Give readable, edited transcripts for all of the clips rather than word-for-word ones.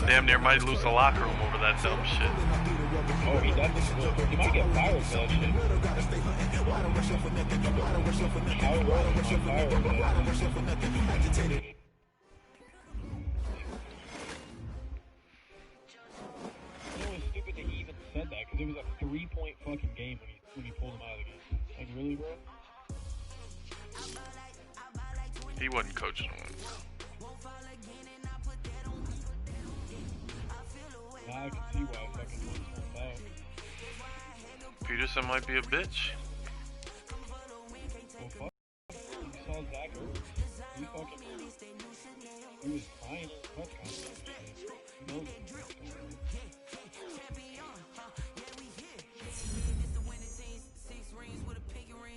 Damn near might lose the locker room over that dumb shit. Oh, he definitely will. He might get fired for that shit. How wrong is he fired for that? It was stupid that he even said that, because it was a 3-point fucking game when he pulled him out of the game. Like, really, bro? He wasn't coaching one. Now I can see why I fucking turned out. Peterson might be a bitch. Well, fuck. You saw Zach Ertz. He fucking... He was crying in the press conference. He knows what's going on.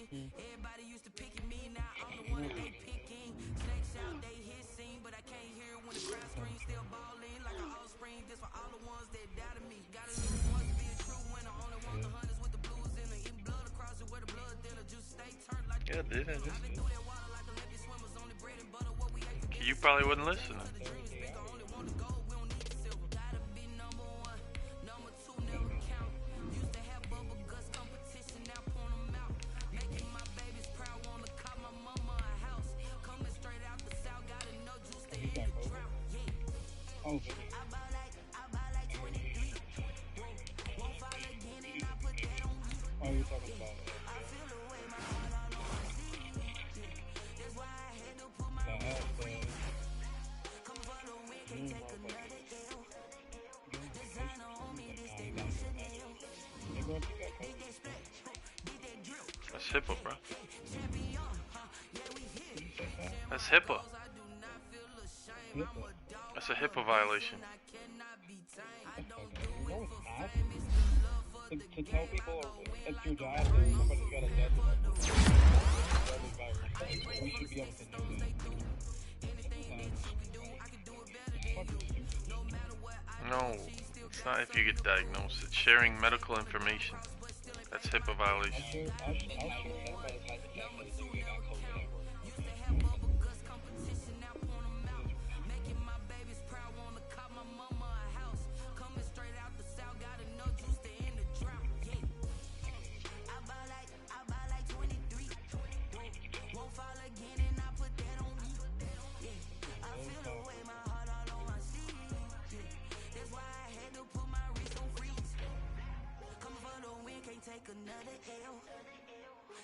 Everybody used to pick at me, now I'm the one that they picking. Snakes out, they hit scene, but I can't hear when the crowd screams. Still balling like an offspring. This for all the ones that doubted me. Gotta lose once to be a true winner. Only want the hunters with the blues in it. Eating blood across it where the blood thinner. Just stay turned like yeah, didn't it? You probably wouldn't listen. Oh, you're talking about That's HIPAA, bro. That's HIPAA. That's a HIPAA violation. No, it's not. To tell people it's your job that somebody's got a deadly virus, we should be able to know that. No, it's not if you get diagnosed. It's sharing medical information. That's HIPAA violation. I'll share everybody's life exactly so we got COVID at work. Take another L.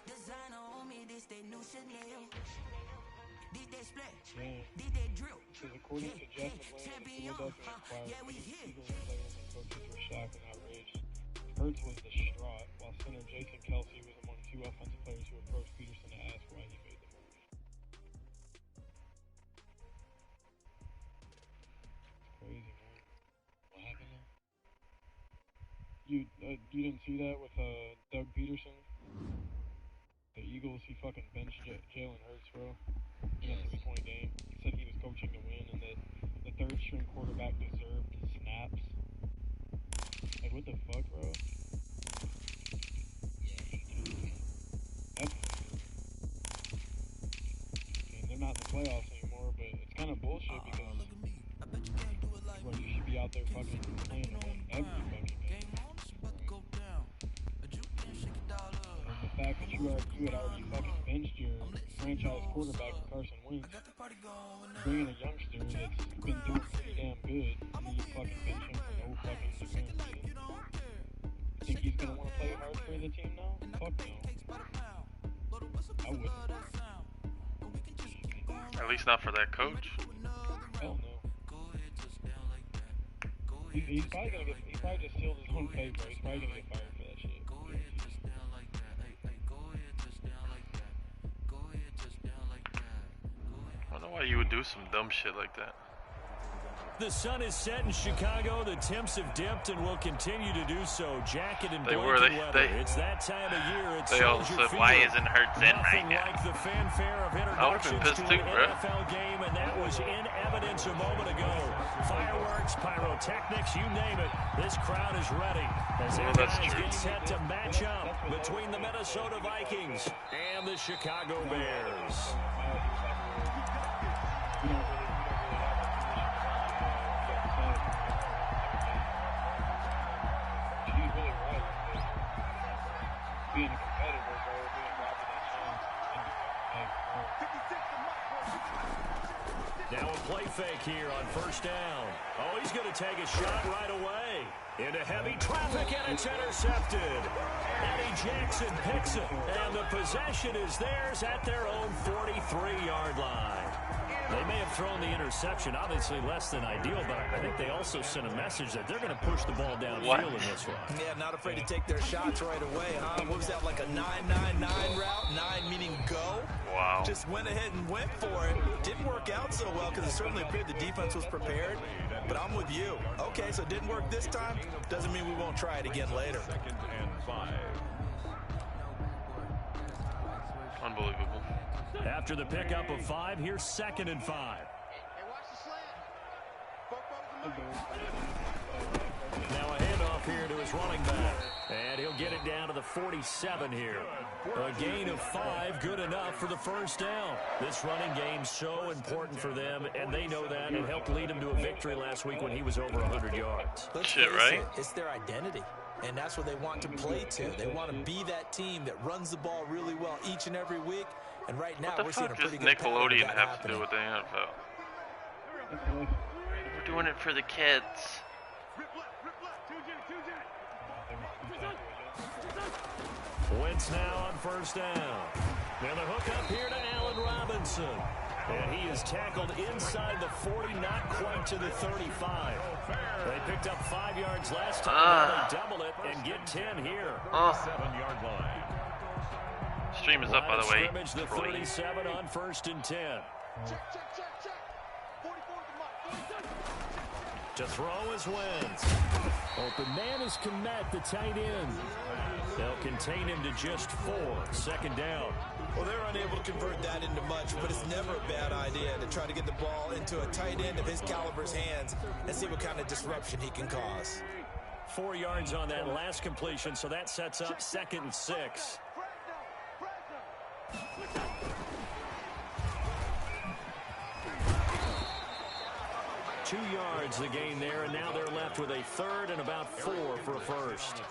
Designer on me, this that new Chanel. Did that splash? Did that drill? According to Jeff McLean, the field doesn't require Eagles players and coaches were shocked and outraged. Hurts was distraught, while center Jason Kelsey was among two offensive players who approached Peterson to ask why he made the move. It's crazy, man. What happened there? You didn't see that with Doug Peterson? The Eagles, he fucking benched Jalen Hurts, bro. In a 3-point game. He said he was coaching to win and that the third string quarterback deserved snaps. Like, what the fuck, bro? That's... I mean, they're not in the playoffs anymore, but it's kind of bullshit because well, you should be out there fucking playing to win every fucking game. And the fact that you had already fucking benched your franchise quarterback Carson Wentz, bringing a youngster that's been doing pretty damn good, and you fucking bench him for no fucking reason. Think he's gonna want to play hard for the team now? Fuck no. I wouldn't. At least not for that coach. Hell no. He's probably gonna get. He probably just sealed his own fate, bro. He's probably gonna get fired for that shit. I don't know why you would do some dumb shit like that. The sun is set in Chicago. The temps have dipped and will continue to do so. Jacket and blanket weather. It's that time of year. It's they all said, "Why isn't Hurts in right now?" Like the fanfare of introductions to an NFL game, and that was in evidence a moment ago. Fireworks, pyrotechnics, you name it. This crowd is ready as their guys get set to match up between the Minnesota Vikings and the Chicago Bears. Now a play fake here on first down. Oh, he's going to take a shot right away. Into heavy traffic, and it's intercepted. Eddie Jackson picks it, and the possession is theirs at their own 43-yard line. They may have thrown the interception, obviously less than ideal, but I think they also sent a message that they're going to push the ball downfield in this one. Yeah, not afraid to take their shots right away, huh? What was that, like a 9-9-9 route? 9 meaning go? Wow. Just went ahead and went for it. Didn't work out so well because it certainly appeared the defense was prepared, but I'm with you. Okay, so it didn't work this time. Doesn't mean we won't try it again later. 2nd and 5. Unbelievable. After the pickup of 5, here's 2nd and 5. Now a handoff here to his running back. And he'll get it down to the 47 here. A gain of 5, good enough for the first down. This running game's so important for them, and they know that. It helped lead them to a victory last week when he was over 100 yards. Shit, right? It's their identity. And that's what they want to play to. They want to be that team that runs the ball really well each and every week. And right now, we're seeing a pretty good pattern of Nickelodeon that have happening. to do with the NFL? We're doing it for the kids. Wentz now on first down. Now the hook up here to Allen Robinson. And he is tackled inside the 40, not quite to the 35. They picked up 5 yards last time. Now they double it and get 10 here. 7-yard line. Stream is up, by the way. Scrimmage, the 37 on 1st and 10. To throw is Wentz. Open man is Komet, the tight end. They'll contain him to just 4. 2nd down. Well, they're unable to convert that into much, but it's never a bad idea to try to get the ball into a tight end of his caliber's hands and see what kind of disruption he can cause. 4 yards on that last completion, so that sets up 2nd and 6. Two yards the gain there, and now they're left with a 3rd and about 4 for a first.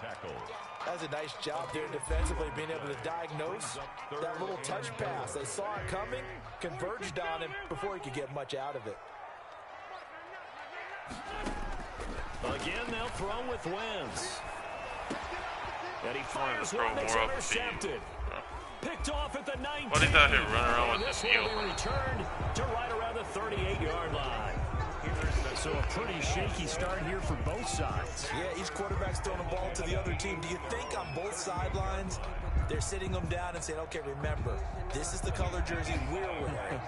That's a nice job there defensively, being able to diagnose that little touch pass. They saw it coming, converged on him before he could get much out of it. Again, they'll throw with Wentz. And he fires one that's intercepted. Picked off at the 19. What is out here running around with this the will field? be returned to right around the 38-yard line. So a pretty shaky start here for both sides. Yeah, each quarterback's throwing the ball to the other team. Do you think on both sidelines they're sitting them down and saying, okay, remember, this is the color jersey we're wearing.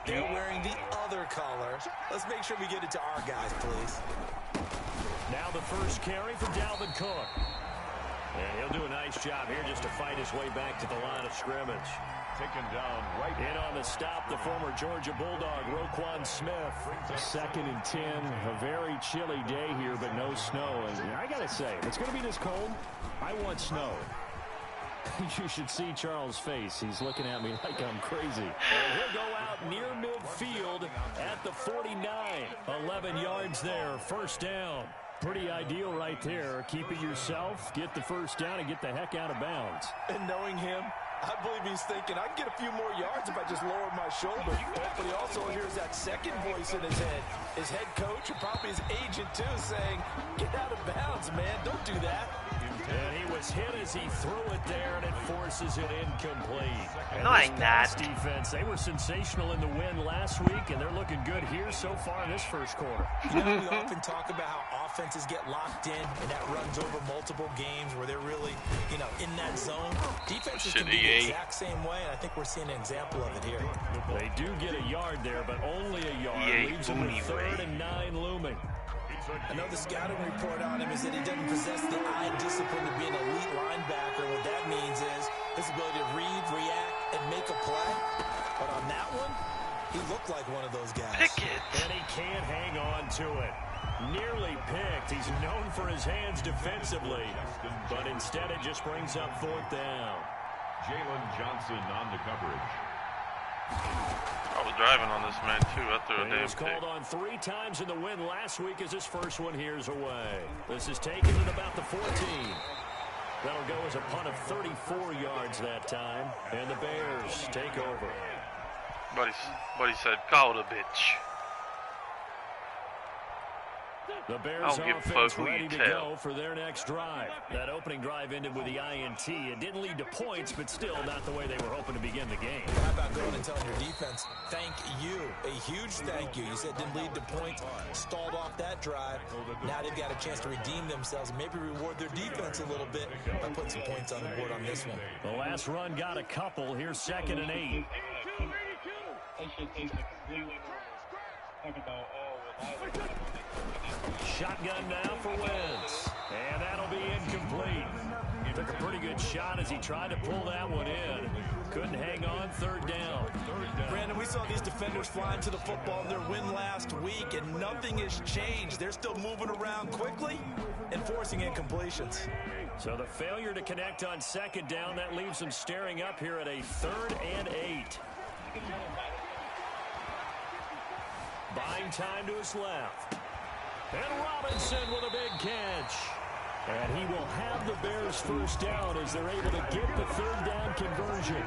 They're wearing the other color. Let's make sure we get it to our guys, please. Now the first carry for Dalvin Cook. And he'll do a nice job here just to fight his way back to the line of scrimmage. Taken down right in on the stop, the former Georgia Bulldog, Roquan Smith. 2nd and 10, a very chilly day here, but no snow. And I got to say, if it's going to be this cold, I want snow. You should see Charles' face. He's looking at me like I'm crazy. And he'll go out near midfield at the 49. 11 yards there, first down. Pretty ideal right there. Keep it yourself, get the first down, and get the heck out of bounds. And knowing him, I believe he's thinking, I can get a few more yards if I just lower my shoulder. But he also hears that second voice in his head. His head coach and probably his agent, too, saying, get out of bounds, man. Don't do that. And he was hit as he threw it there, and it forces it incomplete. And Knowing that. Defense, they were sensational in the win last week, and they're looking good here so far in this first quarter. You know, we often talk about how offenses get locked in, and that runs over multiple games where they're really, you know, in that zone. Defenses can be the exact same way, and I think we're seeing an example of it here. They do get a yard there, but only a yard. Leaves them with 3rd and 9 looming. I know the scouting report on him is that he doesn't possess the eye discipline to be an elite linebacker. What that means is his ability to read, react, and make a play. But on that one, he looked like one of those guys. Pick it. And he can't hang on to it. Nearly picked. He's known for his hands defensively. But instead it just brings up 4th down. Jalen Johnson on the coverage. I was driving on this man, too. I threw a damn He was called on 3 times in the win last week as his first one here's away. This is taken at about the 14. That'll go as a punt of 34 yards that time. And the Bears take over. Buddy said, call it a bitch. The Bears offense ready to go for their next drive. That opening drive ended with the INT. It didn't lead to points, but still not the way they were hoping to begin the game. How about going and telling your defense, thank you, a huge thank you. You said it didn't lead to points, stalled off that drive. Now they've got a chance to redeem themselves and maybe reward their defense a little bit by putting some points on the board on this one. The last run got a couple. Here's 2nd and 8. That shit tastes like completely normal. Talking about, Shotgun now for Wentz. And that'll be incomplete. Took a pretty good shot as he tried to pull that one in. Couldn't hang on. 3rd down. Brandon, we saw these defenders flying to the football in their win last week, and nothing has changed. They're still moving around quickly and forcing incompletions. So the failure to connect on 2nd down, that leaves them staring up here at a 3rd and 8. Buying time to his left. And Robinson with a big catch. And he will have the Bears first down as they're able to get the 3rd down conversion.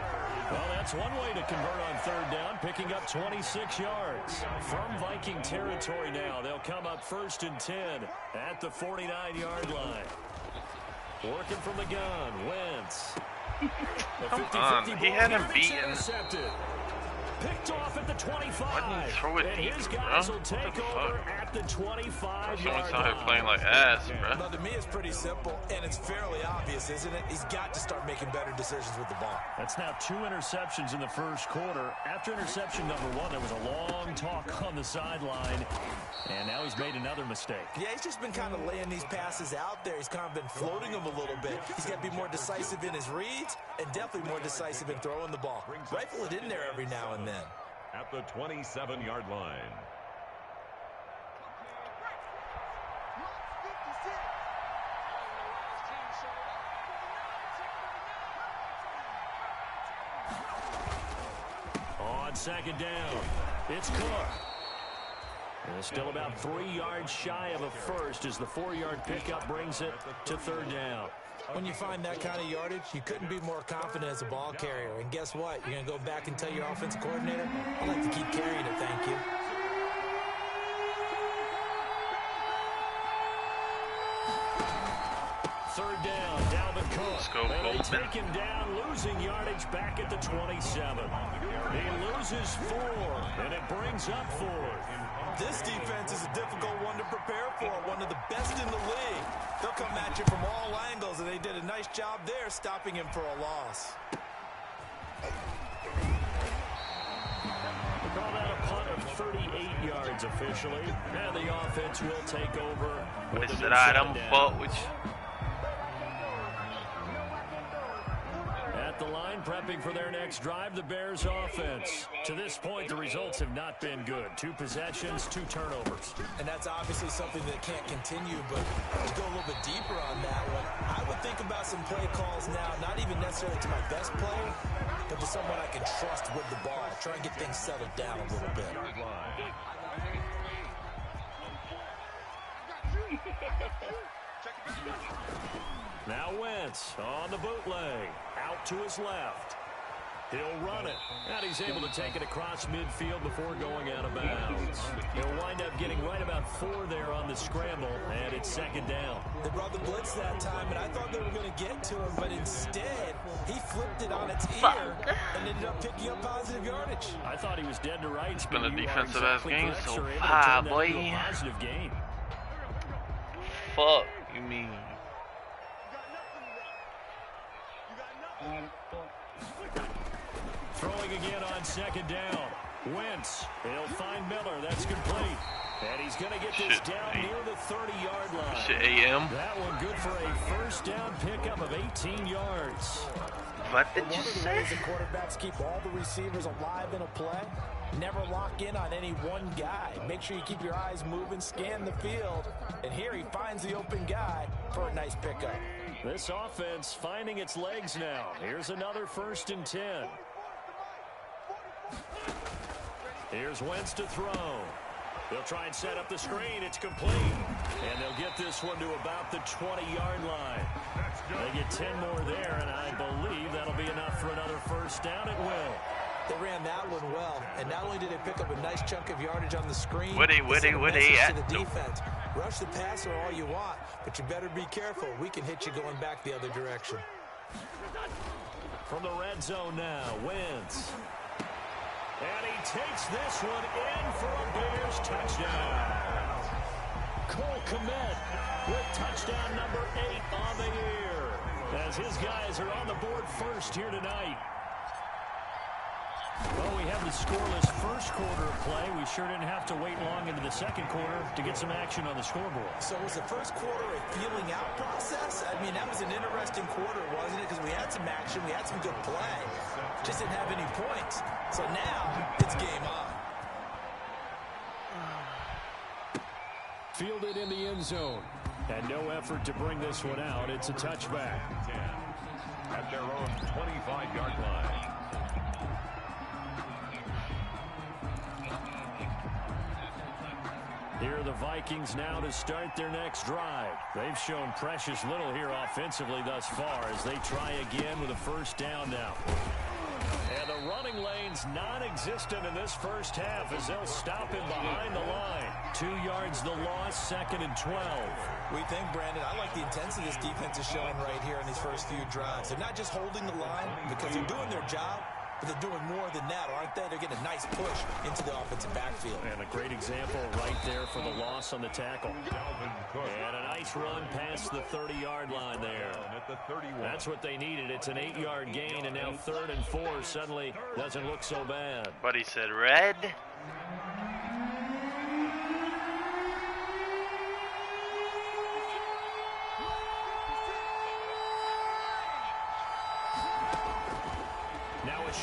Well, that's one way to convert on 3rd down, picking up 26 yards. From Viking territory now, they'll come up 1st and 10 at the 49-yard line. Working from the gun, Wentz. Come on, he had him beaten. Intercepted. Picked off at the 25. Why didn't you throw it deep, his bro? guys will take over at the 25-yard Someone's out line. here playing like ass, bro. Well, to me, it's pretty simple, and it's fairly obvious, isn't it? He's got to start making better decisions with the ball. That's now 2 interceptions in the first quarter. After interception number 1, there was a long talk on the sideline, and now he's made another mistake. Yeah, he's just been kind of laying these passes out there. He's kind of been floating them a little bit. He's got to be more decisive in his reads and definitely more decisive in throwing the ball. Rifle it in there every now and then. At the 27-yard line. On 2nd down, it's Cook. And still about 3 yards shy of a first as the 4-yard pickup brings it to 3rd down. When you find that kind of yardage, you couldn't be more confident as a ball carrier. And guess what? You're going to go back and tell your offensive coordinator, I'd like to keep carrying it, thank you. Third down, Dalvin Cook. Let's go, and they Goldman. take him down, losing yardage back at the 27. He loses 4, and it brings up 4. This defense is a difficult one to prepare for, one of the best in the league. They'll come at you from all angles, and they did a nice job there stopping him for a loss. We call that a punt of 38 yards officially, and the offense will take over. What is it? I don't fault with At the line, prepping for their next drive, the Bears offense. To this point, the results have not been good. 2 possessions, 2 turnovers. And that's obviously something that can't continue, but to go a little bit deeper on that one, I would think about some play calls now, not even necessarily to my best player, but to someone I can trust with the ball. Try and get things settled down a little bit. Now Wentz on the bootleg. Out to his left. He'll run it. And he's able to take it across midfield before going out of bounds. He'll wind up getting right about 4 there on the scramble, and it's 2nd down. They brought the blitz that time, and I thought they were going to get to him, but instead, he flipped it on its ear and ended up picking up positive yardage. I thought he was dead to rights. It's been a but you are defensive-ass exactly game correct, so sir. Able to far, turn that into boy. a positive game. Fuck, you mean? Throwing again on 2nd down. Wentz. He'll find Miller. That's complete. And he's going to get this down near the 30-yard line. Shit, AM. That one good for a first down pickup of 18 yards. What did you One of the say? ways the quarterbacks keep all the receivers alive in a play, never lock in on any one guy. Make sure you keep your eyes moving, scan the field, and here he finds the open guy for a nice pickup. This offense finding its legs now. Here's another 1st and 10. Here's Wentz to throw. They'll try and set up the screen. It's complete. And they'll get this one to about the 20-yard line. They get 10 more there, and I believe that'll be enough for another first down. It will. They ran that one well, and not only did they pick up a nice chunk of yardage on the screen, Woody, they sent a message to the yeah. defense. Rush the passer all you want, but you better be careful. We can hit you going back the other direction. From the red zone now, Wentz. And he takes this one in for a Bears touchdown. Cole Kmet with touchdown number 8 on the year, as his guys are on the board first here tonight. Well, we have the scoreless first quarter of play. We sure didn't have to wait long into the second quarter to get some action on the scoreboard. So was the first quarter a feeling out process? I mean, that was an interesting quarter, wasn't it? Because we had some action, we had some good play. Just didn't have any points. So now, it's game on. Fielded in the end zone. And no effort to bring this one out. It's a touchback. 10 at their own 25-yard line. Here are the Vikings now to start their next drive. They've shown precious little here offensively thus far as they try again with a first down now. And the running lane's non-existent in this first half as they'll stop him behind the line. 2 yards the loss, 2nd and 12. We think, Brandon, I like the intensity this defense is showing right here in these first few drives. They're not just holding the line because they're doing their job, but they're doing more than that, aren't they? They're getting a nice push into the offensive backfield. And a great example right there for the loss on the tackle. And a nice run past the 30-yard line there. That's what they needed. It's an 8-yard gain, and now 3rd and 4 suddenly doesn't look so bad. But he said red.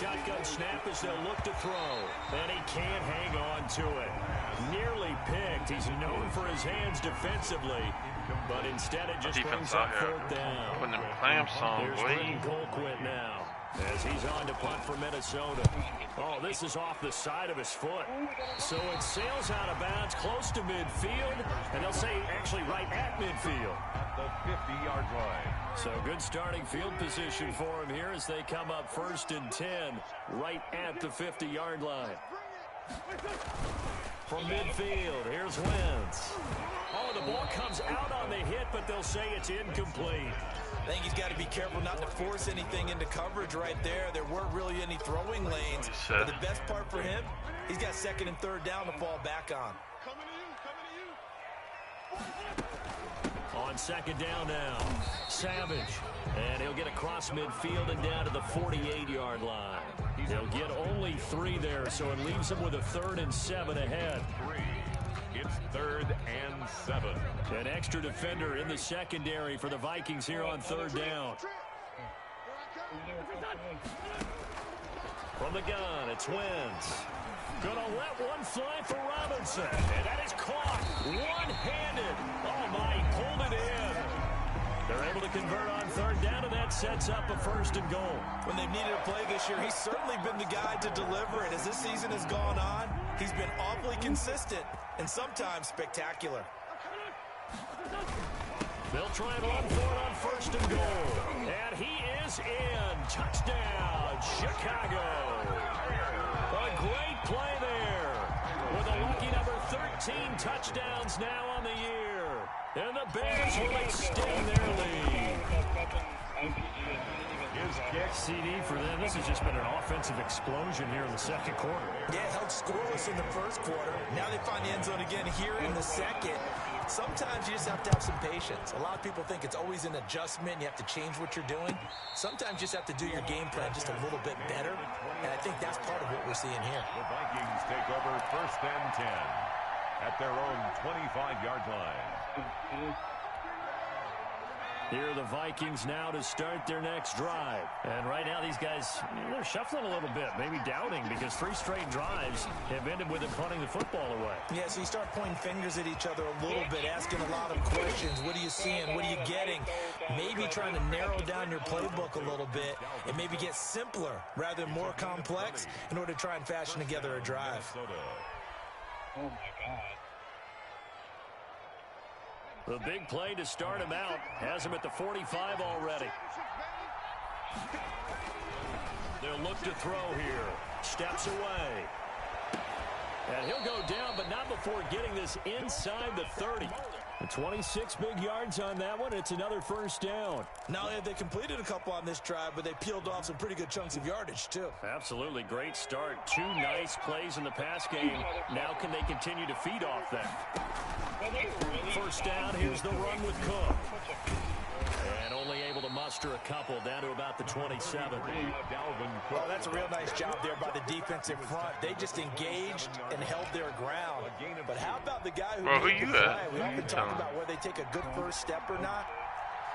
Shotgun snap as they'll look to throw. And he can't hang on to it. Nearly picked. He's known for his hands defensively, but instead it just brings up 4th down. Putting them clamps on, Here's boy. Colquitt now as he's on to punt for Minnesota. Oh, this is off the side of his foot. So it sails out of bounds close to midfield, and they'll say actually right at midfield. At the 50-yard line. So good starting field position for him here as they come up 1st and 10 right at the 50-yard line. From midfield, here's Wentz. Oh, the ball comes out on the hit, but they'll say it's incomplete. I think he's got to be careful not to force anything into coverage right there. There weren't really any throwing lanes. But the best part for him, he's got 2nd and 3rd down to fall back on. On 2nd down now, Savage. And he'll get across midfield and down to the 48-yard line. He'll get only 3 there, so it leaves him with a 3rd and 7 ahead. It's 3rd and 7. An extra defender in the secondary for the Vikings here on 3rd down. From the gun, it's Wentz. Gonna let one fly for Robinson. And that is caught one-handed. Oh, my, he pulled it in. They're able to convert on 3rd down, and that sets up a 1st and goal. When they've needed a play this year, he's certainly been the guy to deliver it. As this season has gone on, he's been awfully consistent and sometimes spectacular. They'll try and run for it on 1st and goal. And he is in. Touchdown, Chicago. A great play there. With a lucky number 13 touchdowns now on the year. And the Bears will extend their lead. CD for them. This has just been an offensive explosion here in the 2nd quarter. Yeah, held scoreless in the 1st quarter. Now they find the end zone again here in the 2nd. Sometimes you just have to have some patience. A lot of people think it's always an adjustment. You have to change what you're doing. Sometimes you just have to do your game plan just a little bit better. And I think that's part of what we're seeing here. The Vikings take over 1st and 10 at their own 25-yard line. Here are the Vikings now to start their next drive. And right now these guys, they're shuffling a little bit, maybe doubting, because 3 straight drives have ended with them punting the football away. Yeah, so you start pointing fingers at each other a little bit, asking a lot of questions. What are you seeing? What are you getting? Maybe trying to narrow down your playbook a little bit and maybe get simpler rather than more complex in order to try and fashion together a drive. Oh, my God. The big play to start him out has him at the 45 already. They'll look to throw here. Steps away. And he'll go down, but not before getting this inside the 30. 26 big yards on that one. It's another first down. Not only have they completed a couple on this drive, but they peeled off some pretty good chunks of yardage, too. Absolutely great start. 2 nice plays in the pass game. Now can they continue to feed off that? First down, here's the run with Cook. And only able to muster a couple down to about the 27. Well, that's a real nice job there by the defensive front. They just engaged and held their ground. But how about the guy who made the play? We often talk about whether they take a good first step or not.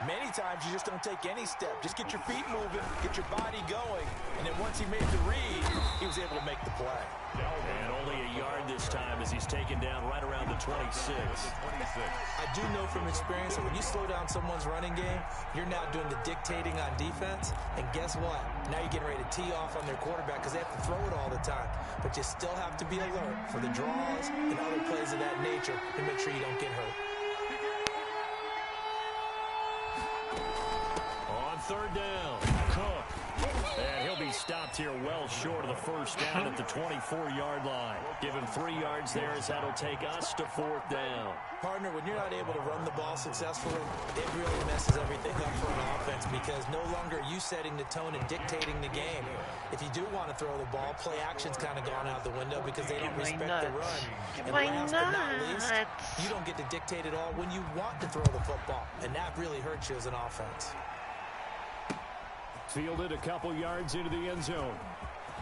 Many times you just don't take any step. Just get your feet moving, get your body going. And then once he made the read, he was able to make the play. And only a yard this time as he's taken down right around the 26. I do know from experience that when you slow down someone's running game, you're now doing the dictating on defense. And guess what? Now you're getting ready to tee off on their quarterback because they have to throw it all the time. But you still have to be alert for the draws and other plays of that nature to make sure you don't get hurt. Third down, Cook. And he'll be stopped here well short of the first down at the 24-yard line. Give him 3 yards there as that'll take us to 4th down. Partner, when you're not able to run the ball successfully, it really messes everything up for an offense because no longer are you setting the tone and dictating the game. If you do want to throw the ball, play action's kind of gone out the window because they don't respect the run. And last but not least, you don't get to dictate it all when you want to throw the football. And that really hurts you as an offense. Fielded a couple yards into the end zone.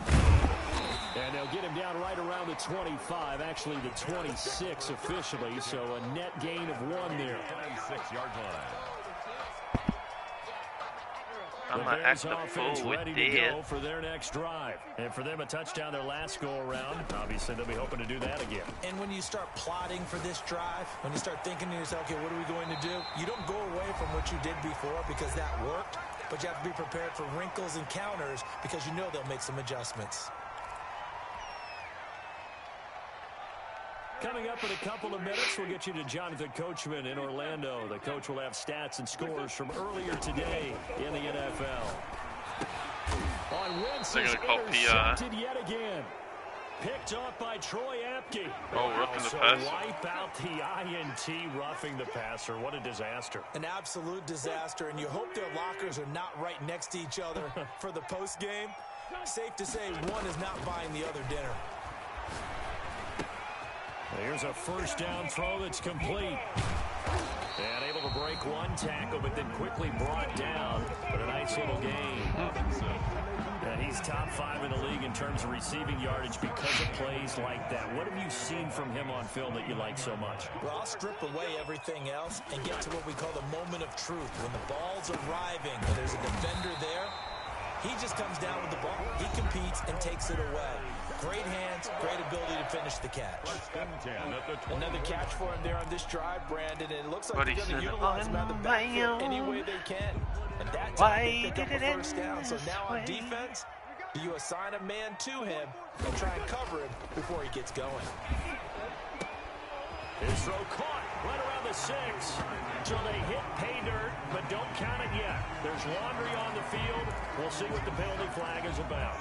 And they'll get him down right around the 25, actually the 26 officially, so a net gain of 1 there. 26-yard line. The Bears offense ready to go for their next drive. And for them, a touchdown their last go-around. Obviously, they'll be hoping to do that again. And when you start plotting for this drive, when you start thinking to yourself, okay, what are we going to do? You don't go away from what you did before because that worked. But you have to be prepared for wrinkles and counters because you know they'll make some adjustments. Coming up in a couple of minutes, we'll get you to Jonathan Coachman in Orlando. The coach will have stats and scores from earlier today in the NFL. On Wentz is intercepted yet again. Picked off by Troy Apke. Oh, roughing the passer. Wipe out the INT, roughing the passer. What a disaster. An absolute disaster, and you hope their lockers are not right next to each other for the post game. Safe to say one is not buying the other dinner. Here's a first down throw that's complete. And able to break one tackle, but then quickly brought down for a nice little gain. And he's top 5 in the league in terms of receiving yardage because of plays like that. What have you seen from him on film that you like so much? Well, I'll strip away everything else and get to what we call the moment of truth. When the ball's arriving and there's a defender there, he just comes down with the ball. He competes and takes it away. Great hands, great ability to finish the catch. Another catch for him there on this drive, Brandon. And it looks like they're going to utilize him on the backfield any way they can. And that time they pick up a first down. So now on defense, do you assign a man to him and try and cover him before he gets going? His throw caught right around the 6. So they hit pay dirt, but don't count it yet. There's laundry on the field. We'll see what the penalty flag is about.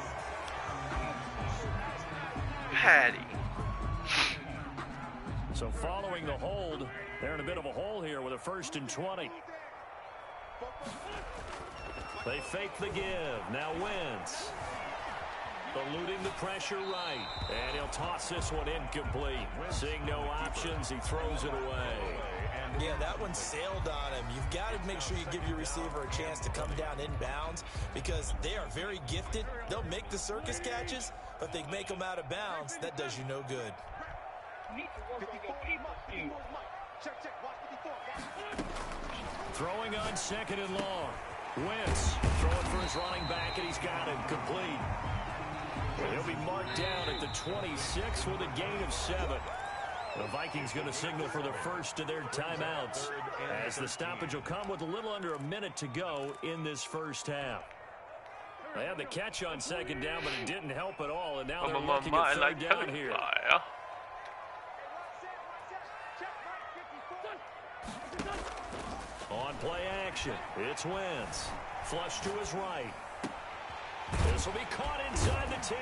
Patty. So following the hold, they're in a bit of a hole here with a 1st and 20. They fake the give. Now Wentz. Eluding the pressure right. And he'll toss this one incomplete. Seeing no options, he throws it away. Yeah, that one sailed on him. You've got to make sure you give your receiver a chance to come down inbounds because they are very gifted. They'll make the circus catches, but they make them out of bounds. That does you no good. Throwing on 2nd and long. Wentz throwing for his running back, and he's got it complete. He'll be marked down at the 26 with a gain of 7. The Vikings going to signal for the first of their timeouts as the stoppage will come with a little under a minute to go in this first half. They had the catch on 2nd down, but it didn't help at all, and now they're looking at 3rd down here. On play action, it's Wentz. Flush to his right. This will be caught inside the 10.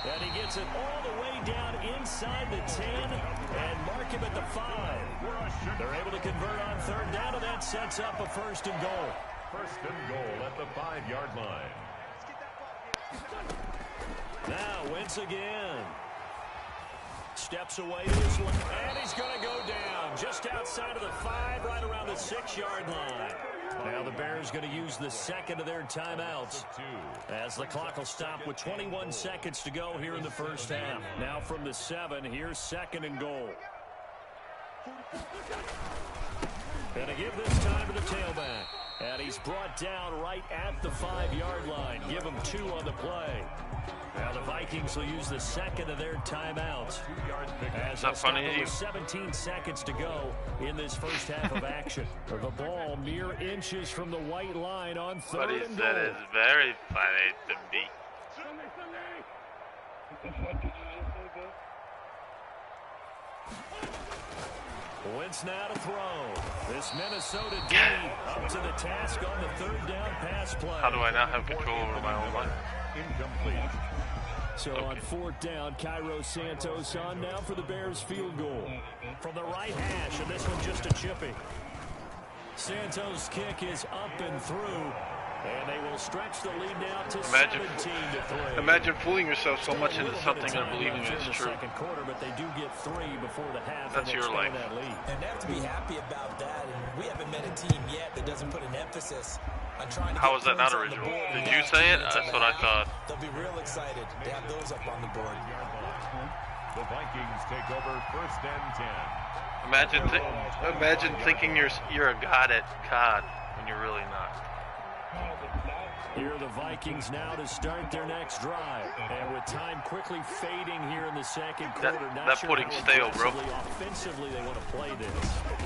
And he gets it all the way down inside the 10 and mark him at the 5. They're able to convert on third down, and that sets up a first and goal. First and goal at the 5-yard line. Now Wentz again. Steps away to his left, and he's going to go down just outside of the 5, right around the 6-yard line. Now the Bears going to use the second of their timeouts as the clock will stop with 21 seconds to go here in the first half. Now from the 7, here's second and goal. And to give this time to the tailback. And he's brought down right at the 5-yard line. Give him 2 on the play. Now the Vikings will use the second of their timeouts. As that funny to you? 17 seconds to go in this first half of action. The ball mere inches from the white line on third and goal. That is very funny to me. Wentz now to throw. This Minnesota D up to the task on the third down pass play. How do I not have control over my own life? Incomplete. So on fourth down, Cairo Santos on now for the Bears field goal. From the right hash, and this one just a chippy. Santos' kick is up and through. And they will stretch the lead now to 17 to 3. Imagine fooling yourself so much into something and believing it's true. Second quarter, but they do get 3 before the half. That's your life. That lead. And they have to be happy about that. And we haven't met a team yet that doesn't put an emphasis on trying to How was that not original? Did you say it? That's what I thought. They'll be real excited to have those up on the board. The Vikings take over first and 10. Imagine thinking you're a god at COD when you're really not. Here are the Vikings now to start their next drive. And with time quickly fading here in the second quarter. That pudding's stale, bro. Offensively, they want to play this.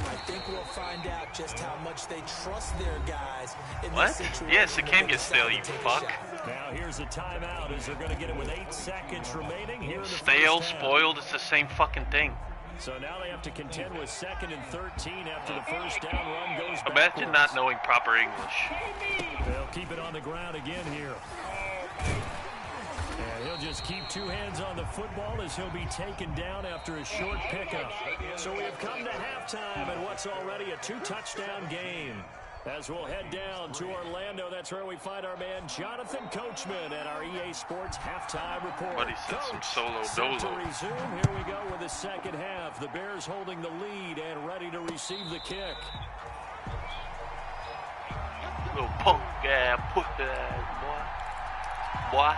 I think we'll find out just how much they trust their guys in what? this situation. Yes, it can get stale, you fuck. Now here's a timeout as they're going to get it with 8 seconds remaining here in the stale, first half. spoiled, it's the same fucking thing. So now they have to contend with 2nd and 13 after the first down run goes backwards. Imagine not knowing proper English. They'll keep it on the ground again here. And he'll just keep 2 hands on the football as he'll be taken down after a short pickup. So we have come to halftime in what's already a 2-touchdown game. As we'll head down to Orlando, that's where we find our man Jonathan Coachman at our EA Sports Halftime Report. But he said some solo Set to dolo. resume. Here we go with the second half. The Bears holding the lead and ready to receive the kick. Little punk ass, pussy ass, boy. Boy.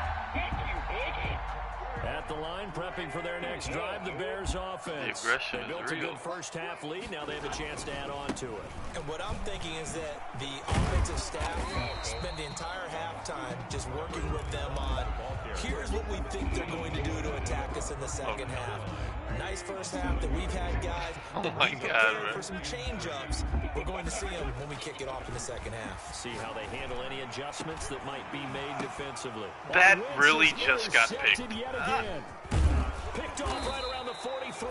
At the line, prepping for their next drive, the Bears offense. The aggression they built is a real. good first half lead. Now they have a chance to add on to it. And what I'm thinking is that the offensive staff spend the entire halftime just working with them on, here's what we think they're going to do to attack us in the second half. Nice first half that we've had, guys. Oh my God, man. For some change-ups, we're going to see them when we kick it off in the second half. See how they handle any adjustments that might be made defensively. That really just got picked. Yet again. Picked off right around the 43.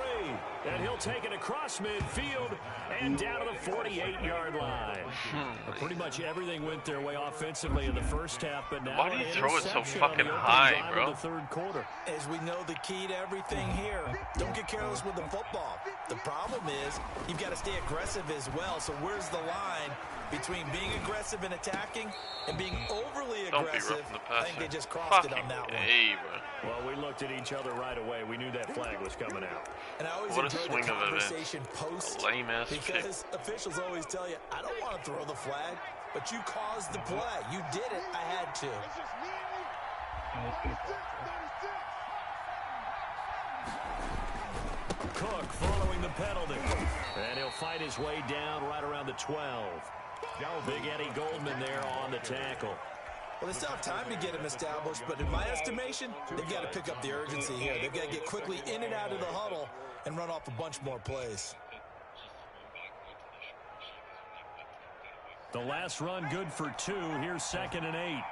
And he'll take it across midfield and down to the 48-yard line. Pretty much everything went their way offensively in the first half, but now why do you throw it so fucking high, bro? The third quarter. As we know, the key to everything here, don't get careless with the football. The problem is you've got to stay aggressive as well. So where's the line between being aggressive and attacking and being overly aggressive? I think they just crossed it on that one. Hey, bro. Well, we looked at each other right away. We knew that flag was coming out. And I always What a enjoy swing the of events. conversation post Lame-ass because officials always tell you, I don't want to throw the flag, but you caused the play. You did it. I had to. Cook following the penalty. And he'll fight his way down right around the 12. Big Eddie Goldman there on the tackle. Well, they still have time to get him established, but in my estimation, they've got to pick up the urgency here. They've got to get quickly in and out of the huddle and run off a bunch more plays. The last run good for 2. Here's 2nd and 8.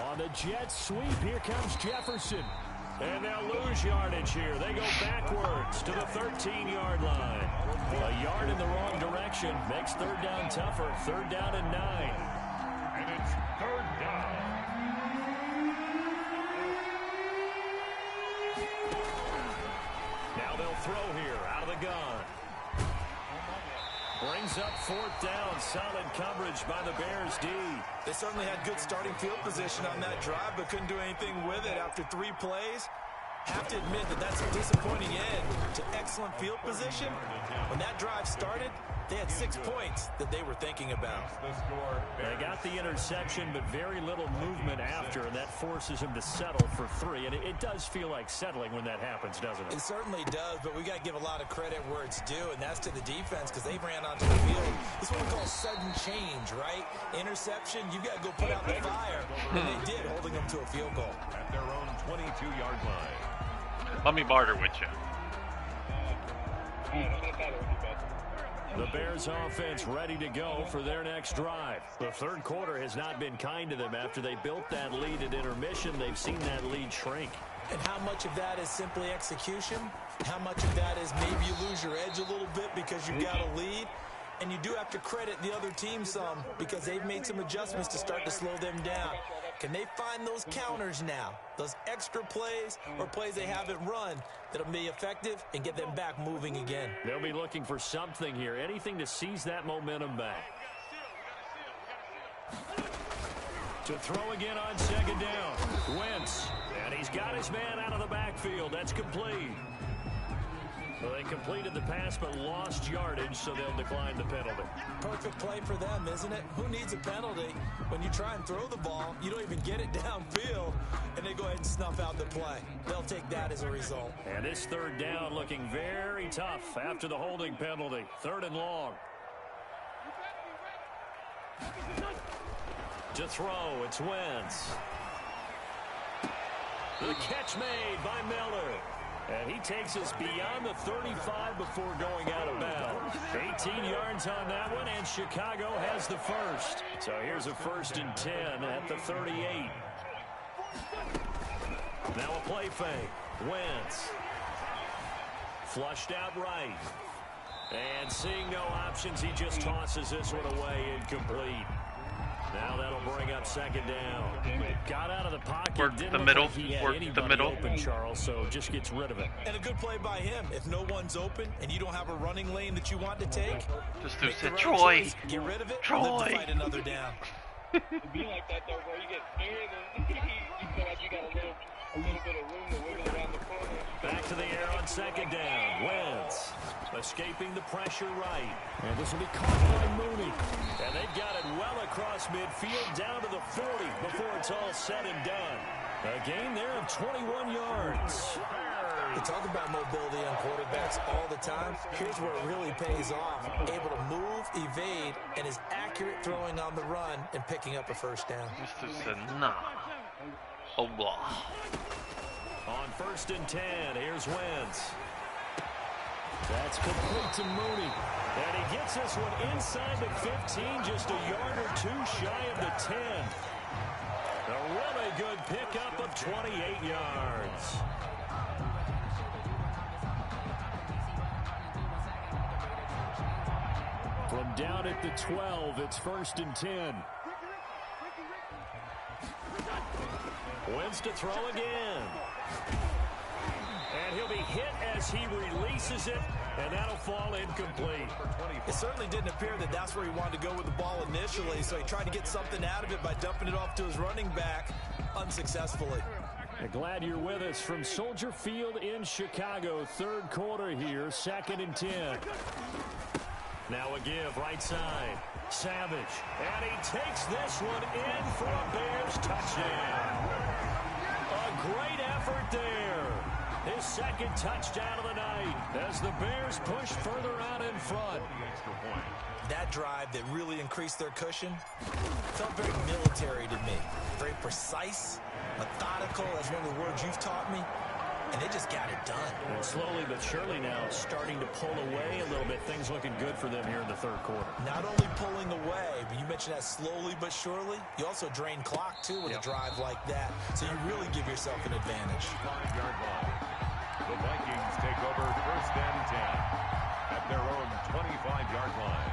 On the jet sweep, here comes Jefferson. And they'll lose yardage here. They go backwards to the 13-yard line. A yard in the wrong direction makes third down tougher. Third down and 9. And it's third down. Now they'll throw here out of the gun. Brings up fourth down. Solid coverage by the Bears D. They certainly had good starting field position on that drive, but couldn't do anything with it after 3 plays. Have to admit that that's a disappointing end to excellent field position. When that drive started, they had 6 points that they were thinking about. They got the interception, but very little movement after, and that forces him to settle for 3. And it does feel like settling when that happens, doesn't it? It certainly does, but we got to give a lot of credit where it's due, and that's to the defense because they ran onto the field. This is what we call sudden change, right? Interception, you got to go put out the fire, and they did, holding them to a field goal. At their own 22-yard line. Let me barter with you. The Bears offense ready to go for their next drive. The third quarter has not been kind to them. After they built that lead at intermission, they've seen that lead shrink. And how much of that is simply execution? How much of that is maybe you lose your edge a little bit because you've got a lead? And you do have to credit the other team some because they've made some adjustments to start to slow them down. Can they find those counters now, those extra plays or plays they haven't run that'll be effective and get them back moving again? They'll be looking for something here, anything to seize that momentum back. To throw again on second down. Wentz, and he's got his man out of the backfield. That's complete. Well, they completed the pass but lost yardage, so they'll decline the penalty. Perfect play for them, isn't it? Who needs a penalty? When you try and throw the ball, you don't even get it downfield, and they go ahead and snuff out the play. They'll take that as a result. And this third down looking very tough after the holding penalty. Third and long. To throw, it's Wentz. The catch made by Miller. And he takes us beyond the 35 before going out of bounds. 18 yards on that one, and Chicago has the first. So here's a 1st and 10 at the 38. Now a play fake. Wentz. Flushed out right. And seeing no options, he just tosses this one away, incomplete. Now that'll bring up second down. Got out of the pocket. Work the middle. Work the middle. Open, Charles, so just gets rid of it. And a good play by him. If no one's open and you don't have a running lane that you want to take, just do right Troy. Choice, get rid of it. Troy. And then fight another down. It'd be like that though, bro. You get scared and you feel like you got a little bit of room to wiggle around the corner. Back to the air on second down. Wentz escaping the pressure right. And this will be caught by Mooney. And they've got it well across midfield down to the 40 before it's all said and done. A gain there of 21 yards. We talk about mobility on quarterbacks all the time. Here's where it really pays off. Able to move, evade, and is accurate throwing on the run and picking up a first down. Mr. Senna. Oh, blah. On 1st and 10, here's Wentz. That's complete to Mooney. And he gets this one inside the 15, just a yard or two shy of the 10. A really good pickup of 28 yards. From down at the 12, it's 1st and 10. Wentz to throw again. And he'll be hit as he releases it, and that'll fall incomplete. It certainly didn't appear that that's where he wanted to go with the ball initially, so he tried to get something out of it by dumping it off to his running back unsuccessfully. Glad you're with us from Soldier Field in Chicago. Third quarter here, 2nd and 10. Now a give, right side. Savage. And he takes this one in for a Bears touchdown. A great effort there. His 2nd touchdown of the night as the Bears push further out in front. That drive that really increased their cushion felt very military to me. Very precise, methodical, that's one of the words you've taught me. and they just got it done. And slowly but surely now starting to pull away a little bit. Things looking good for them here in the third quarter. Not only pulling away, but you mentioned that slowly but surely. You also drain clock, too, with a drive like that. So you really give yourself an advantage. 5-yard line. The Vikings take over 1st and 10 at their own 25-yard line.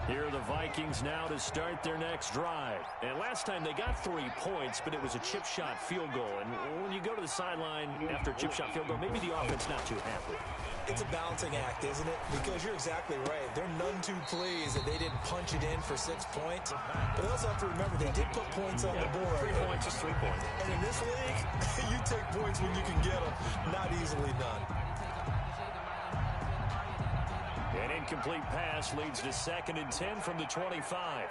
Here are the Vikings now to start their next drive. And last time they got 3 points, but it was a chip shot field goal. And when you go to the sideline after a chip shot field goal, maybe the offense not too happy. It's a balancing act, isn't it? Because you're exactly right. They're none too pleased that they didn't punch it in for 6 points. But they also have to remember they did put points on the board. 3 points is 3 points. And in this league, you take points when you can get them. Not easily done. An incomplete pass leads to 2nd and 10 from the 25.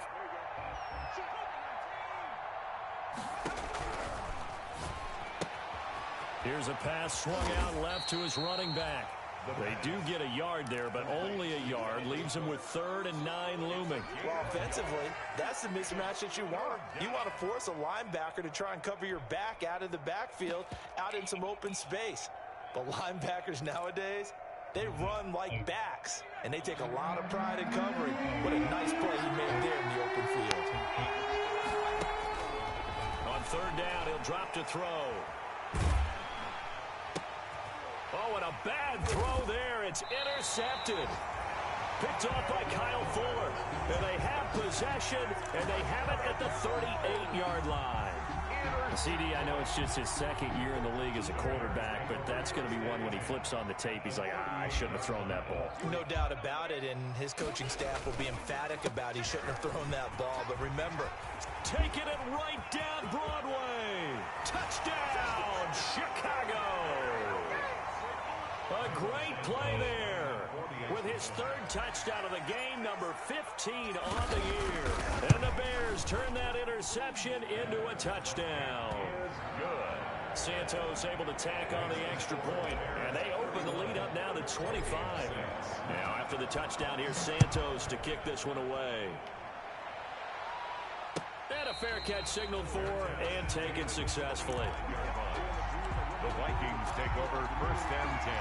Here's a pass swung out left to his running back. They do get a yard there, but only a yard. Leaves him with 3rd and 9 looming. Well, offensively, that's the mismatch that you want. You want to force a linebacker to try and cover your back out of the backfield, out in some open space. But linebackers nowadays, they run like backs, and they take a lot of pride in covering. What a nice play he made there in the open field. On 3rd down, he'll drop to throw. Oh, and a bad throw there. It's intercepted. Picked off by Kyle Fuller. And they have possession, and they have it at the 38-yard line. CD, I know it's just his 2nd year in the league as a quarterback, but that's going to be one when he flips on the tape. He's like, I shouldn't have thrown that ball. No doubt about it, and his coaching staff will be emphatic about he shouldn't have thrown that ball. But remember, taking it right down Broadway. Touchdown, Chicago. A great play there with his 3rd touchdown of the game, number 15 on the year. And the Bears turn that interception into a touchdown. Santos able to tack on the extra point, and they open the lead up now to 25. Now after the touchdown, here's Santos to kick this one away. And a fair catch signaled for and taken successfully. The Vikings take over 1st and 10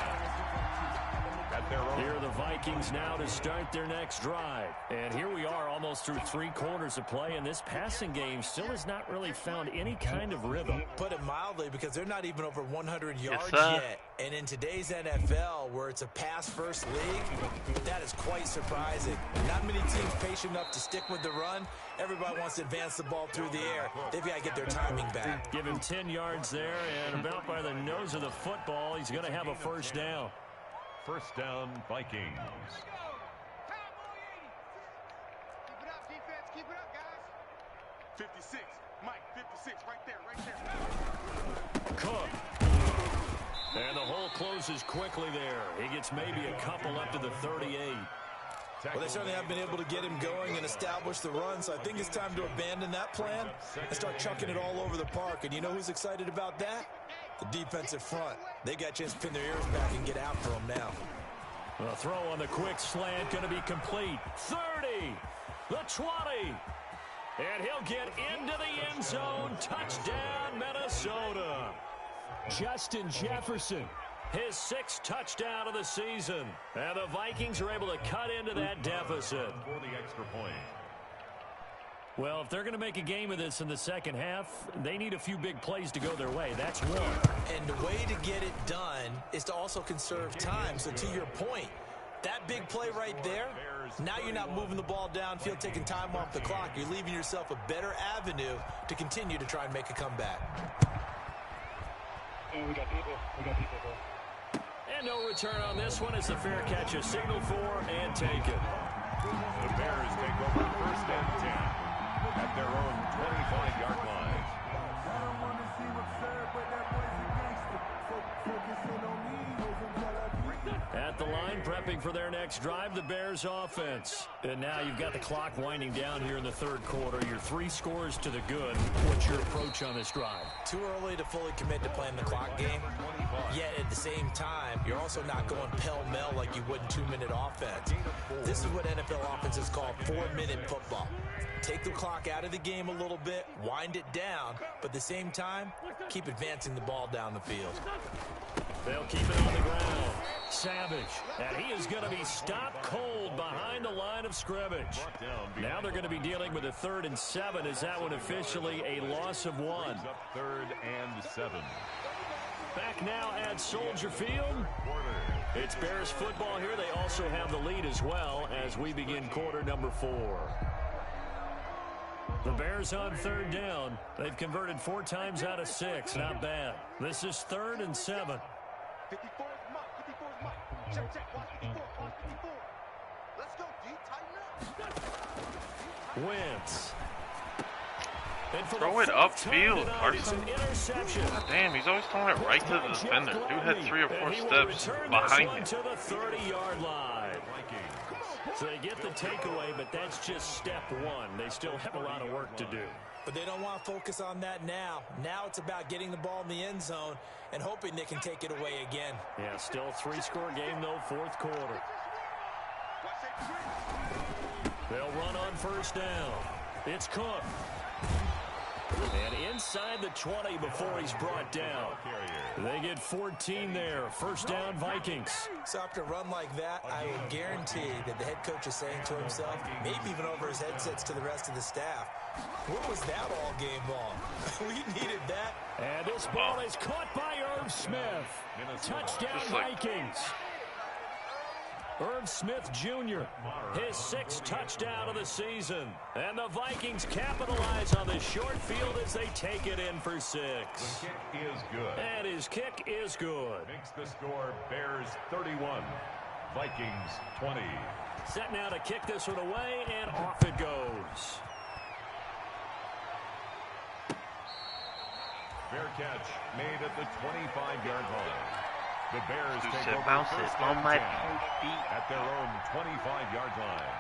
at their own. Here are the Vikings now to start their next drive. And here we are almost through 3 quarters of play, and this passing game still has not really found any kind of rhythm. Put it mildly, because they're not even over 100 yards yet. And in today's NFL, where it's a pass-first league, that is quite surprising. Not many teams patient enough to stick with the run. Everybody wants to advance the ball through the air. They've got to get their timing back. Give him 10 yards there, and about by the nose of the football, he's going to have a 1st down. 1st down, Vikings. Keep it up, defense. Keep it up, guys. 56. Mike, 56. Right there. Cook. And the hole closes quickly there. He gets maybe a couple up to the 38. Well, they certainly have been able to get him going and establish the run, so I think it's time to abandon that plan and start chucking it all over the park. And you know who's excited about that? The defensive front. They got a chance to pin their ears back and get after him now. The throw on the quick slant going to be complete. 30, the 20, and he'll get into the end zone. Touchdown, Minnesota. Justin Jefferson, his 6th touchdown of the season. And the Vikings are able to cut into that deficit. For the extra point. Well, if they're going to make a game of this in the second half, they need a few big plays to go their way. That's one. And the way to get it done is to also conserve time. So to your point, that big play right there, now you're not moving the ball downfield, taking time off the clock. You're leaving yourself a better avenue to continue to try and make a comeback. Oh, we got people. Bro. And no return on this one as the fair catch is signaled for and taken. The Bears take over 1st and 10 at their own 25-yard line. At the line, prepping prepping for their next drive, the Bears offense. And now you've got the clock winding down here in the third quarter. You're 3 scores to the good. What's your approach on this drive? Too early to fully commit to playing the clock game. Yet at the same time, you're also not going pell-mell like you would in 2-minute offense. This is what NFL offenses call 4-minute football. Take the clock out of the game a little bit, wind it down, but at the same time, keep advancing the ball down the field. They'll keep it on the ground. Savage, and he is going to be stopped cold behind the line of scrimmage. Now they're going to be dealing with a 3rd and 7. Is that one officially a loss of 1? 3rd and 7. Back now at Soldier Field. It's Bears football here. They also have the lead as well as we begin quarter number 4. The Bears on 3rd down. They've converted 4 times out of 6. Not bad. This is 3rd and 7. 54 is Mike. 54 is Mike. Check, check. Watch 54. Watch 54. Let's go, D. Tighten up. Wentz. Throw it upfield, Carson. God damn, he's always throwing it right to the defender. Dude had 3 or 4 steps behind him. To the 30-yard line. So they get the takeaway, but that's just step 1. They still have a lot of work to do. But they don't want to focus on that now. Now it's about getting the ball in the end zone and hoping they can take it away again. Yeah, still a 3-score game, though, 4th quarter. They'll run on 1st down. It's Cook. And inside the 20 before he's brought down. They get 14 there. 1st down, Vikings. So after a run like that, I will guarantee that the head coach is saying to himself, maybe even over his headsets to the rest of the staff, what was that all game long? We needed that. And this ball is caught by Irv Smith. Touchdown, Vikings. Irv Smith Jr., his 6th touchdown of the season. And the Vikings capitalize on the short field as they take it in for 6. The kick is good. And his kick is good. Makes the score Bears 31, Vikings 20. Set now to kick this one away, and off it goes. Fair catch made at the 25-yard line. The Bears Who take said over bounce it 1st on and my 10 at their own 25-yard line.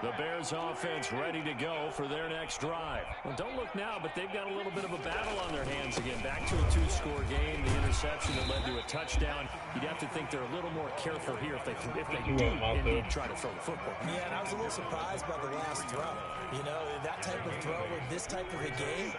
The Bears offense ready to go for their next drive. Well, don't look now, but they've got a little bit of a battle on their hands again. Back to a 2-score game. The interception that led to a touchdown. You'd have to think they're a little more careful here if they do indeed try to throw the football. Yeah, and I was a little surprised by the last throw. You know, that type of throw in this type of a game,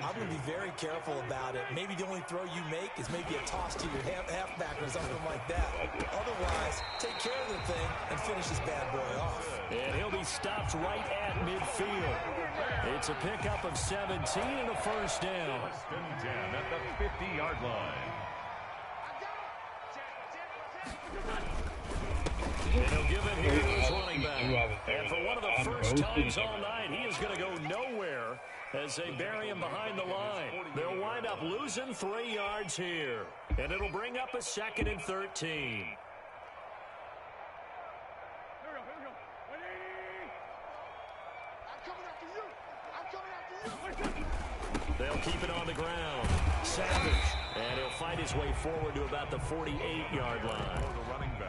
I'm going to be very careful about it. Maybe the only throw you make is maybe a toss to your halfback or something like that. Otherwise, take care of the thing and finish this bad boy off. And he'll be stopped right at midfield. It's a pickup of 17 and a 1st down. 1st and 10 at the 50-yard line. And he'll give it here to his running back. And for one of the first times all night, he is going to go nowhere as they bury him behind the line. They'll wind up losing 3 yards here. And it'll bring up a 2nd and 13. They'll keep it on the ground. Savage. And he'll fight his way forward to about the 48-yard line.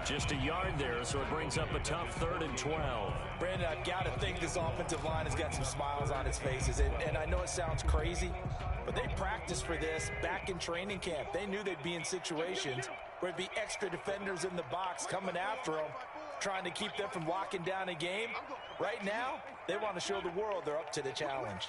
Just a yard there, so it brings up a tough 3rd and 12. Brandon, I've got to think this offensive line has got some smiles on its faces. And I know it sounds crazy, but they practiced for this back in training camp. They knew they'd be in situations where it'd be extra defenders in the box coming after them, trying to keep them from locking down a game. Right now, they want to show the world they're up to the challenge.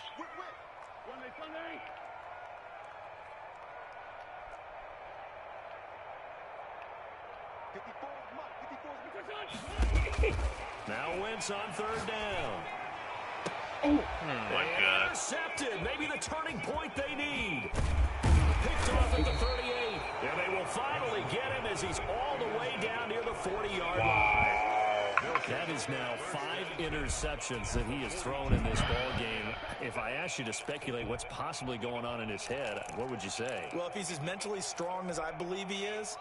Now Wentz on 3rd down. Oh my God. Intercepted. Maybe the turning point they need. Picked off at the 38. And they will finally get him as he's all the way down near the 40-yard line. That is now 5 interceptions that he has thrown in this ball game. If I asked you to speculate what's possibly going on in his head, what would you say? Well, if he's as mentally strong as I believe he is,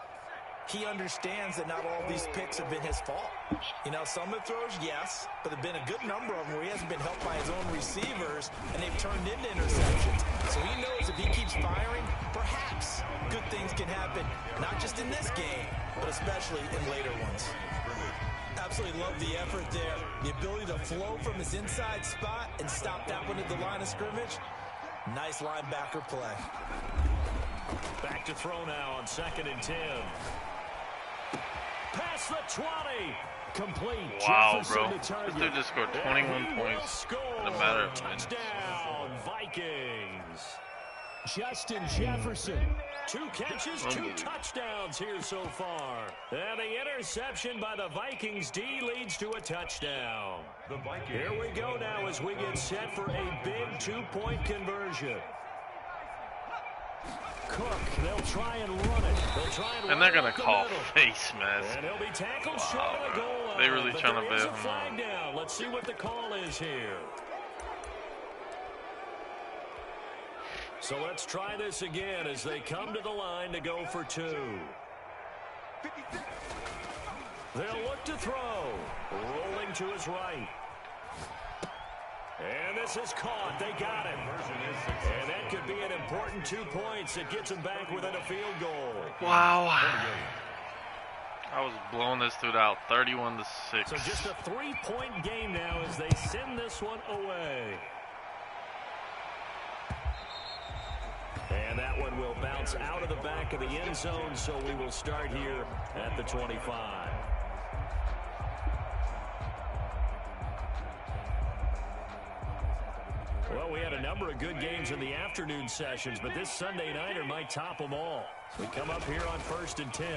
he understands that not all of these picks have been his fault. You know, some of the throws, yes, but there have been a good number of them where he hasn't been helped by his own receivers, and they've turned into interceptions. So he knows if he keeps firing, perhaps good things can happen, not just in this game, but especially in later ones. Absolutely love the effort there. The ability to flow from his inside spot and stop that one at the line of scrimmage. Nice linebacker play. Back to throw now on 2nd and 10. Past the 20. Complete. Wow, Jefferson bro. to This target. dude just scored 21 points in a matter of minutes. Touchdown, Vikings. Justin Jefferson. 2 catches, 2 touchdowns here so far. And the interception by the Vikings D leads to a touchdown. The Vikings. Here we go now as we get set for a big 2-point conversion. Cook, they'll try and run it. They'll try and They're run gonna it call up the middle. face mask. And he'll be tackled Wow, short of the bro. goal line. They really but trying to there is bail a him flag out. down. Let's see what the call is here. So let's try this again as they come to the line to go for 2. They'll look to throw. Rolling to his right. And this is caught. They got it. And that could be an important 2 points. It gets them back within a field goal. Wow. I was blowing this dude out 31-6. So just a 3-point game now as they send this one away. And that one will bounce out of the back of the end zone, so we will start here at the 25. Well, we had a number of good games in the afternoon sessions, but this Sunday nighter might top them all. We come up here on 1st and 10.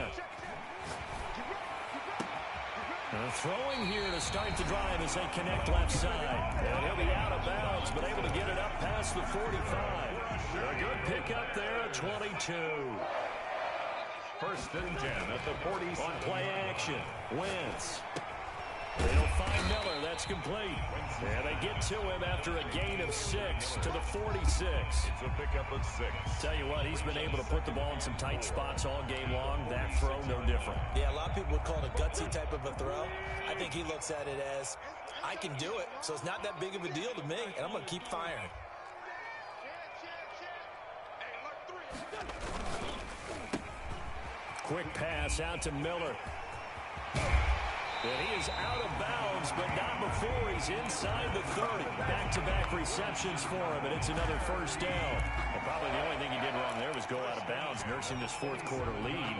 Throwing here to start the drive as they connect left side. And he'll be out of bounds, but able to get it up past the 45. A good pickup there at 22. 1st and 10 at the 40. On play action, Wentz. They'll find Miller. That's complete. And they get to him after a gain of 6 to the 46. It's a pickup of 6. Tell you what, he's been able to put the ball in some tight spots all game long. That throw, no different. Yeah, a lot of people would call it a gutsy type of a throw. I think he looks at it as, I can do it, so it's not that big of a deal to me, and I'm going to keep firing. Quick pass out to Miller. And he is out of bounds, but not before he's inside the 30. Back-to-back receptions for him, and it's another 1st down. And probably the only thing he did wrong there was go out of bounds, nursing this 4th quarter lead.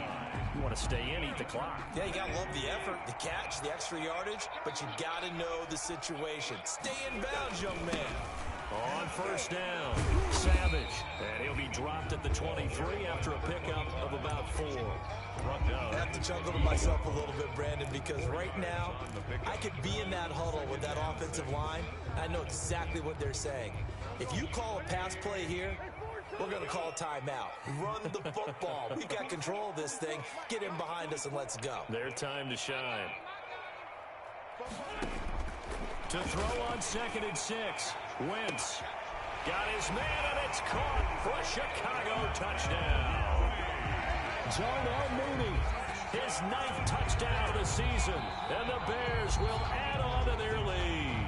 You want to stay in, eat the clock. Yeah, you got to love the effort, the catch, the extra yardage, but you got to know the situation. Stay in bounds, young man. On 1st down, Savage. And he'll be dropped at the 23 after a pickup of about 4. I have to chuckle to myself a little bit, Brandon, because right now I could be in that huddle with that offensive line. I know exactly what they're saying. If you call a pass play here, we're going to call a timeout. Run the football. We've got control of this thing. Get in behind us and let's go. Their time to shine. To throw on 2nd and 6. Wentz got his man, and it's caught for a Chicago touchdown. Darnell Mooney, his 9th touchdown of the season, and the Bears will add on to their lead.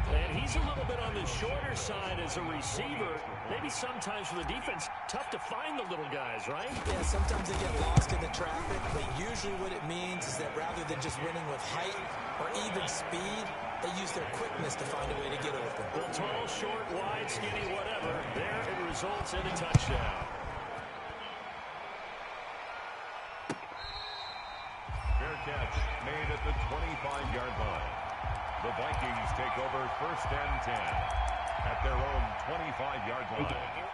And he's a little bit on the shorter side as a receiver. Maybe sometimes for the defense, tough to find the little guys, right? Yeah, sometimes they get lost in the traffic, but usually what it means is that rather than just winning with height or even speed, they use their quickness to find a way to get open. Well, tall, short, wide, skinny, whatever. There it results in a touchdown. Fair catch made at the 25-yard line. The Vikings take over 1st and 10 at their own 25-yard line.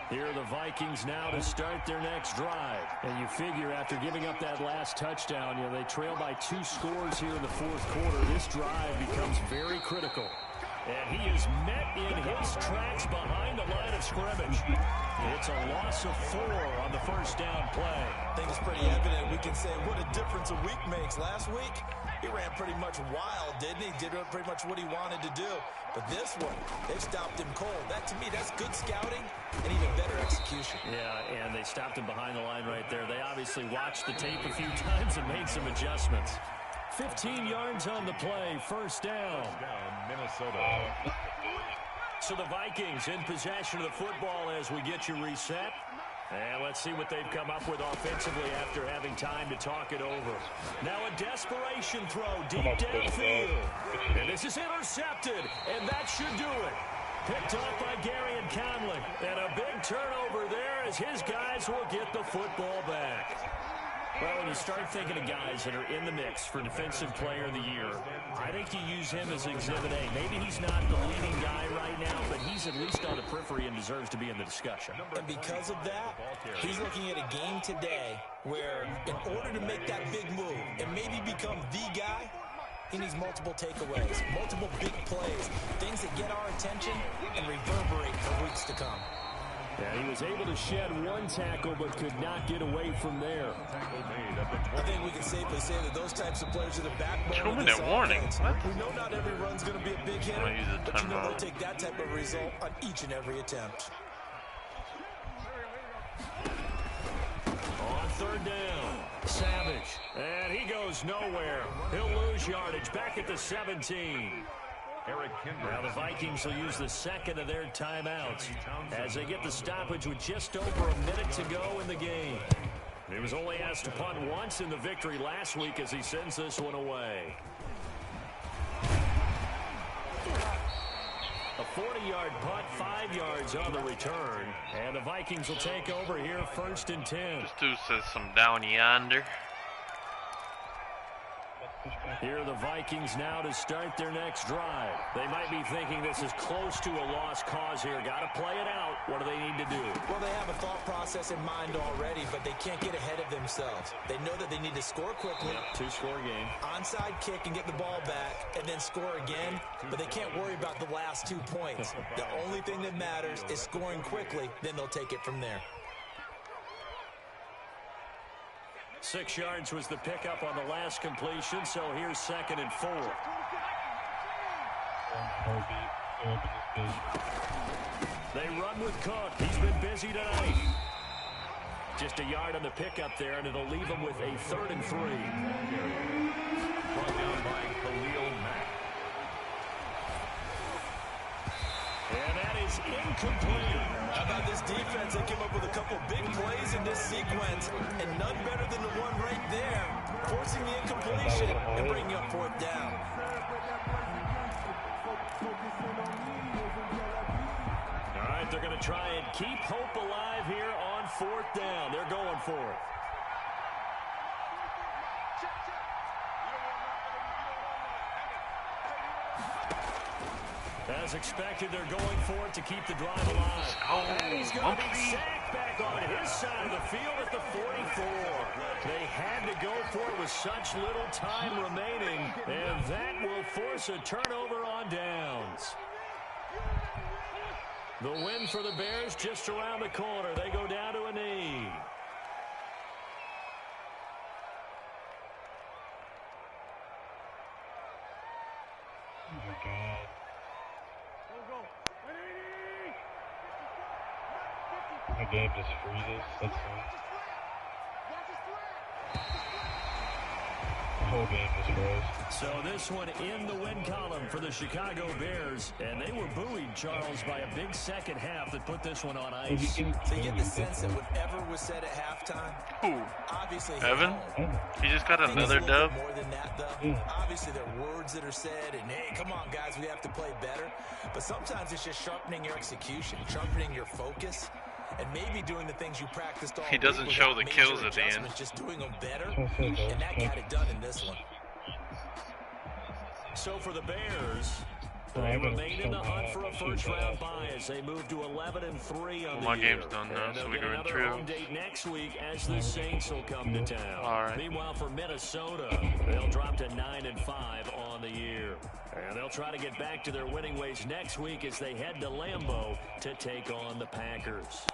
Here are the Vikings now to start their next drive. And you figure after giving up that last touchdown, you know, they trail by 2 scores here in the 4th quarter. This drive becomes very critical. And he is met in his tracks behind the line of scrimmage. It's a loss of 4 on the first down play. I think it's pretty evident. We can say what a difference a week makes. Last week, he ran pretty much wild, didn't he? Did pretty much what he wanted to do. But this one, they stopped him cold. That, to me, that's good scouting and even better execution. Yeah, and they stopped him behind the line right there. They obviously watched the tape a few times and made some adjustments. 15 yards on the play, first down. Minnesota. So the Vikings in possession of the football as we get you reset. And let's see what they've come up with offensively after having time to talk it over. Now a desperation throw deep downfield. And this is intercepted, and that should do it. Picked up by Gary and Conley. And a big turnover there as his guys will get the football back. Well, when you start thinking of guys that are in the mix for Defensive Player of the Year, I think you use him as Exhibit A. Maybe he's not the leading guy right now, but he's at least on the periphery and deserves to be in the discussion. And because of that, he's looking at a game today where in order to make that big move and maybe become the guy, he needs multiple takeaways, multiple big plays, things that get our attention and reverberate for weeks to come. Yeah, he was able to shed one tackle but could not get away from there. I think we can safely say that those types of players are the backbone of 2-minute warning. What? We know not every run's going to be a big hit, but you know they'll take that type of result on each and every attempt. On third down, Savage. And he goes nowhere. He'll lose yardage back at the 17. Now the Vikings will use the second of their timeouts as they get the stoppage with just over a minute to go in the game. He was only asked to punt once in the victory last week as he sends this one away. A 40-yard punt, 5 yards on the return. And the Vikings will take over here first and 10. This dude says some down yonder. Here are the Vikings now to start their next drive. They might be thinking this is close to a lost cause here. Got to play it out. What do they need to do? Well, they have a thought process in mind already, but they can't get ahead of themselves. They know that they need to score quickly. Yep, two-score game. Onside kick and get the ball back and then score again, but they can't worry about the last 2 points. The only thing that matters is scoring quickly, then they'll take it from there. 6 yards was the pickup on the last completion, so here's 2nd and 4. They run with Cook. He's been busy tonight. Just a yard on the pickup there, and it'll leave him with a 3rd and 3. Brought down by Khalil Mack. And that is incomplete. How about this defense? They came up with a couple big plays in this sequence, and none better than the one right there, forcing the incompletion and bringing up 4th down. All right, they're going to try and keep hope alive here on 4th down. They're going for it. As expected, they're going for it to keep the drive alive. And he's going to be sacked back on his side of the field at the 44. They had to go for it with such little time remaining, and that will force a turnover on downs. The win for the Bears just around the corner. They go down to a knee. Oh, my God. My game just freezes. That's fine. The whole game just froze. So this one in the win column for the Chicago Bears. And they were buoyed, Charles, by a big second half that put this one on ice. So you get the sense that whatever was said at halftime, Who? obviously Evan? He just got another dub? More than that, though. Obviously, there are words that are said, and hey, come on, guys, we have to play better. But sometimes it's just sharpening your execution, sharpening your focus, and maybe doing the things you practiced all He doesn't week show without the major kills at the end. adjustments, just doing them better, and that got it done in this one. So for the Bears, they remain in the hunt for a first-round bye as they move to 11-3 on the My year. game's done now, And so they'll we get go in another trios. home date next week as the Saints will come to town. All right. Meanwhile, for Minnesota, they'll drop to 9-5 on the year. And they'll try to get back to their winning ways next week as they head to Lambeau to take on the Packers.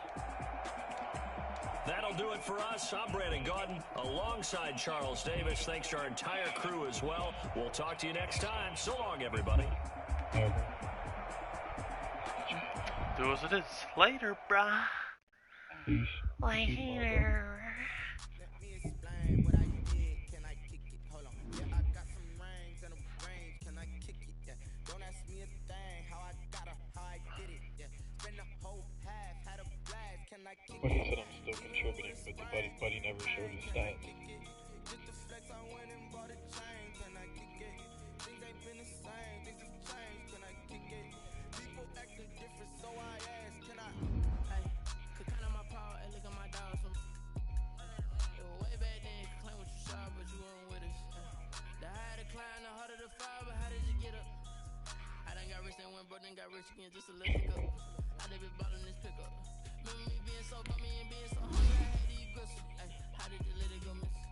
That'll do it for us. I'm Brandon Gaudin alongside Charles Davis. Thanks to our entire crew as well. We'll talk to you next time. So long, everybody. Do as it is. Later, brah. Peace. Later. But he said I'm still contributing, but the buddy never showed his stats. Got rich again just to let it go. I never bought in this pickup. Remember me being so bummy and being so hungry, I had to eat gristle. Ay, how did you let it go miss?